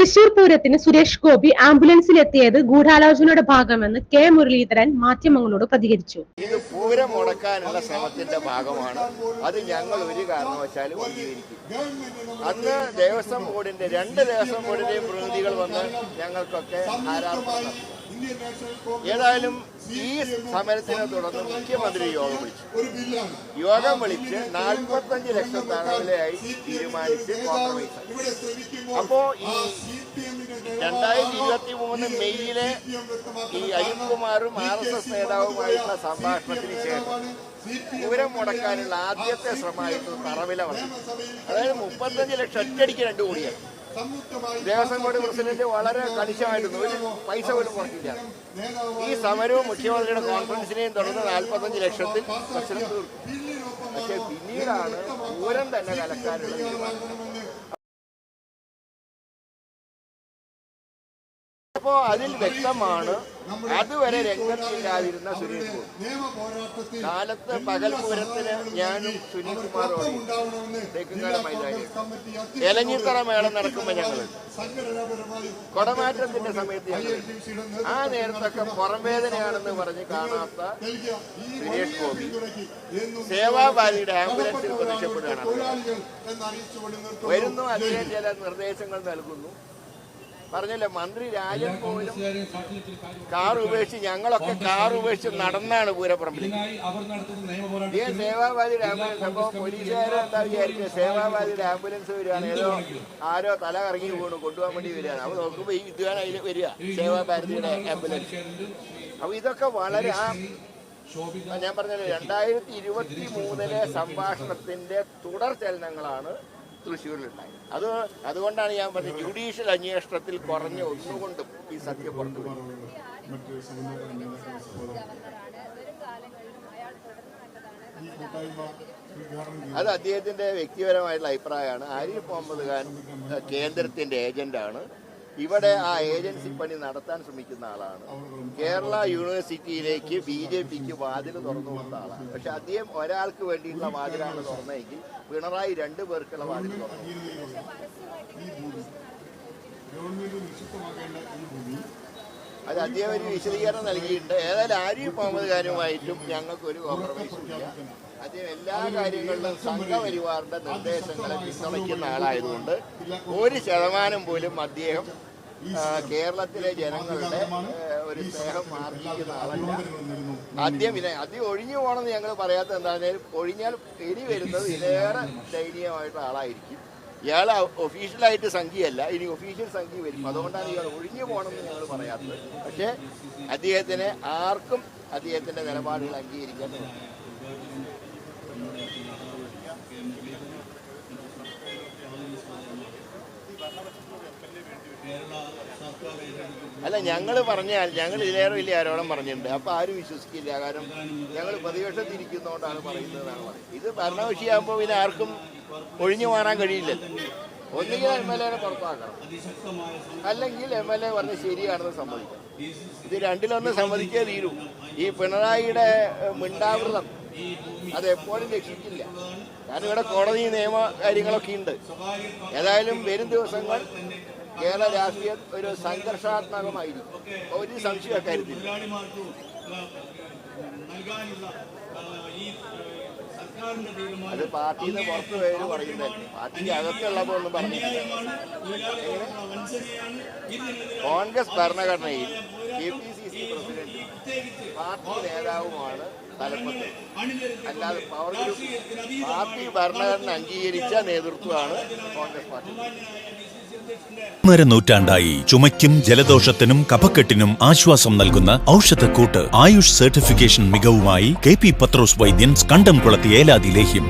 തൃശൂർ പൂരത്തിന് സുരേഷ് ഗോപി ആംബുലൻസിലെത്തിയത് ഗൂഢാലോചനയുടെ ഭാഗമെന്ന് കെ മുരളീധരൻ മാധ്യമങ്ങളോട് പ്രതികരിച്ചു. ഇത് പൂരം മുടക്കാനുള്ള ശ്രമത്തിന്റെ ഭാഗമാണ്. അത് ഞങ്ങൾ ഒരു കാരണവശാലും അംഗീകരിക്കും. അന്ന് ദേവസ്വം ബോർഡിന്റെ 2 ദേവസ്വം ബോർഡിന്റെയും പ്രതിനിധികൾ വന്ന് ഞങ്ങൾക്കൊക്കെ ധാരാളം. ഏതായാലും ഈ സമരത്തിനെ തുടർന്ന് മുഖ്യമന്ത്രി യോഗം വിളിച്ച് 45 ലക്ഷം തടവിലയായി തീരുമാനിച്ച് കോംപ്രമൈസ്. അപ്പോ ഈ 2023 മെയ്യിലെ ഈ അയ്യപ്പകുമാറും RSS നേതാവുമായിട്ടുള്ള സംഭാഷണത്തിന് ശേഷം പൂരം മുടക്കാനുള്ള ആദ്യത്തെ ശ്രമമായിരുന്നു തറവില വന്നു. അതായത് 35 ലക്ഷം ഒറ്റയടിക്ക് 2 കോടിയാണ്. ദേവസ്വം ബോർഡ് പ്രസിഡന്റ് വളരെ കണിശമായിരുന്നു, ഒരു പൈസ പോലും കുറച്ചില്ല. ഈ സമരവും മുഖ്യമന്ത്രിയുടെ കോൺഫറൻസിനെയും തുടർന്ന് 45 ലക്ഷത്തിൽ പ്രശ്നം തീർക്കും. പക്ഷെ പിന്നീടാണ് പൂരം തന്നെ കലക്കാനുള്ള തീരുമാനം. അപ്പോ അതിൽ വ്യക്തമാണ് അതുവരെ രംഗത്തില്ലാതിരുന്ന സുരേഷ് ഗോപി കാലത്ത് പകൽ പൂരത്തിന് ഞാനും സുനിൽകുമാറോടും തേക്കുംകാല മൈതാനി എലഞ്ഞിത്തറ മേളം നടക്കുമ്പോൾ ഞങ്ങൾ കൊടമാറ്റത്തിന്റെ സമയത്ത് ഞങ്ങൾ ആ നേരത്തൊക്കെ പുറംവേദനയാണെന്ന് പറഞ്ഞ് കാണാത്ത സുരേഷ് ഗോപി സേവാഭാരതിയുടെ ആംബുലൻസിൽ പ്രത്യക്ഷപ്പെടുകയാണ്. വരുന്നു, അദ്ദേഹം ചില നിർദ്ദേശങ്ങൾ നൽകുന്നു. പറഞ്ഞല്ലോ, മന്ത്രി രാജൻ പോലും കാർ ഉപേക്ഷിച്ച് ഞങ്ങളൊക്കെ കാർ ഉപേക്ഷിച്ച് നടന്നാണ് പൂരപ്പറമ്പിൽ. സേവാഭാരതിയുടെ ആംബുലൻസ്. അപ്പോൾ പോലീസുകാരെ എന്താ വിചാരിക്കുന്നത്, സേവാഭാരതിയുടെ ആംബുലൻസ് വരികയാണ്, ഏതോ ആരോ തല കറങ്ങി വീണു കൊണ്ടുപോകാൻ വേണ്ടി വരികയാണ്. അപ്പോൾ നോക്കുമ്പോൾ ഈ വിദ്വാൻ അതിൽ വരിക, സേവാഭാരതിയുടെ ആംബുലൻസ്. അപ്പോൾ ഇതൊക്കെ വളരെ ഞാൻ പറഞ്ഞല്ലോ 2023 സംഭാഷണത്തിന്റെ തുടർ ചലനങ്ങളാണ് തൃശ്ശൂരിലുണ്ടായി. അതുകൊണ്ടാണ് ഞാൻ പറഞ്ഞത് ജുഡീഷ്യൽ അന്വേഷണത്തിൽ കുറഞ്ഞ ഒന്നുകൊണ്ടും ഈ സത്യം പുറത്തു വരും. അത് അദ്ദേഹത്തിന്റെ വ്യക്തിപരമായിട്ടുള്ള അഭിപ്രായമാണ്. ആരിഫ് മുഹമ്മദ് ഖാൻ കേന്ദ്രത്തിന്റെ ഏജന്റാണ്. ഇവിടെ ആ ഏജൻസി പണി നടത്താൻ ശ്രമിക്കുന്ന ആളാണ്. കേരള യൂണിവേഴ്സിറ്റിയിലേക്ക് BJPക്ക് വാതിൽ തുറന്നു കൊടുത്ത ആളാണ്. പക്ഷെ അദ്ദേഹം ഒരാൾക്ക് വേണ്ടിയിട്ടുള്ള വാതിലാണ് തുറന്നെങ്കിൽ പിണറായി 2 പേർക്കുള്ള വാതിൽ തുറന്നു. അത് അദ്ദേഹം ഒരു വിശദീകരണം നൽകിയിട്ടുണ്ട്. ഏതായാലും ആരിഫ് മുഹമ്മദ് ഖാനുമായിട്ടും ഞങ്ങൾക്കൊരു കോംപ്രമൈസും ഇല്ല. അദ്ദേഹം എല്ലാ കാര്യങ്ങളിലും സംഘപരിവാറിന്റെ നിർദ്ദേശങ്ങളെ പിന്തുണയ്ക്കുന്ന ആളായതുകൊണ്ട് 1% പോലും അദ്ദേഹം കേരളത്തിലെ ജനങ്ങളുടെ ഒരു സ്നേഹം ആർജിക്കുന്ന ആളല്ല. അദ്ദേഹം ഒഴിഞ്ഞു പോകണമെന്ന് ഞങ്ങൾ പറയാത്ത എന്താണെങ്കിലും ഒഴിഞ്ഞാൽ ഇനി വരുന്നത് ഇതിലേറെ ദയനീയമായിട്ടുള്ള ആളായിരിക്കും. ഇയാൾ ഒഫീഷ്യലായിട്ട് സംഖ്യയല്ല, ഇനി ഒഫീഷ്യൽ സംഖ്യ വരും. അതുകൊണ്ടാണ് ഇയാൾ ഒഴിഞ്ഞു പോകണമെന്ന് ഞങ്ങൾ പറയാത്തത്. പക്ഷേ അദ്ദേഹത്തിന് ആർക്കും അദ്ദേഹത്തിന്റെ നിലപാടുകൾ അംഗീകരിക്കാൻ അല്ല. ഞങ്ങൾ പറഞ്ഞാൽ ഞങ്ങൾ ഇതിലേറെ വലിയ ആരോപണം പറഞ്ഞിട്ടുണ്ട്. അപ്പോൾ ആരും വിശ്വസിക്കില്ല. കാരണം ഞങ്ങൾ പ്രതിപക്ഷത്തിരിക്കുന്നതുകൊണ്ടാണ് പറയുന്നതെന്നാണ് പറയുന്നത്. ഇത് ഭരണകക്ഷിയാകുമ്പോൾ പിന്നെ ആർക്കും ഒഴിഞ്ഞു മാറാൻ കഴിയില്ലല്ലോ. ഒന്നുകിൽ MLA പുറത്താക്കണം, അല്ലെങ്കിൽ MLA പറഞ്ഞ് ശരിയാണെന്ന് സമ്മതിക്കണം. ഇത് രണ്ടിലൊന്ന് സമ്മതിച്ചേ തീരൂ. ഈ പിണറായിയുടെ മിണ്ടാവൃതം അതെപ്പോഴും രക്ഷിക്കില്ല. കാരണം ഇവിടെ കോടതി നിയമ കാര്യങ്ങളൊക്കെ ഉണ്ട്. ഏതായാലും വരും ദിവസങ്ങൾ കേരള രാഷ്ട്രീയം ഒരു സംഘർഷാത്മകമായിരിക്കും. ഒരു സംശയം കാര്യത്തിൽ അത് പാർട്ടിയിൽ നിന്ന് പുറത്തു പോയവര് പറയുന്നത് പാർട്ടിക്ക് അകത്തുള്ളപ്പോൾ ഒന്നും പറഞ്ഞില്ല. കോൺഗ്രസ് ഭരണഘടനയിൽ KPCC പ്രസിഡന്റ് പാർട്ടി നേതാവുമാണ് തലപ്പത്ത്. അല്ലാതെ പവർ ഗ്രൂപ്പ് പാർട്ടി ഭരണഘടന അംഗീകരിച്ച നേതൃത്വമാണ് കോൺഗ്രസ് പാർട്ടി. 1.5 നൂറ്റാണ്ടായി ചുമയ്ക്കും ജലദോഷത്തിനും കഫക്കെട്ടിനും ആശ്വാസം നൽകുന്ന ഔഷധക്കൂട്ട് ആയുഷ് സർട്ടിഫിക്കേഷൻ മികവുമായി KP പത്രോസ് വൈദ്യൻ കണ്ടംകുളത്തി ഏലാതി ലേഹ്യം.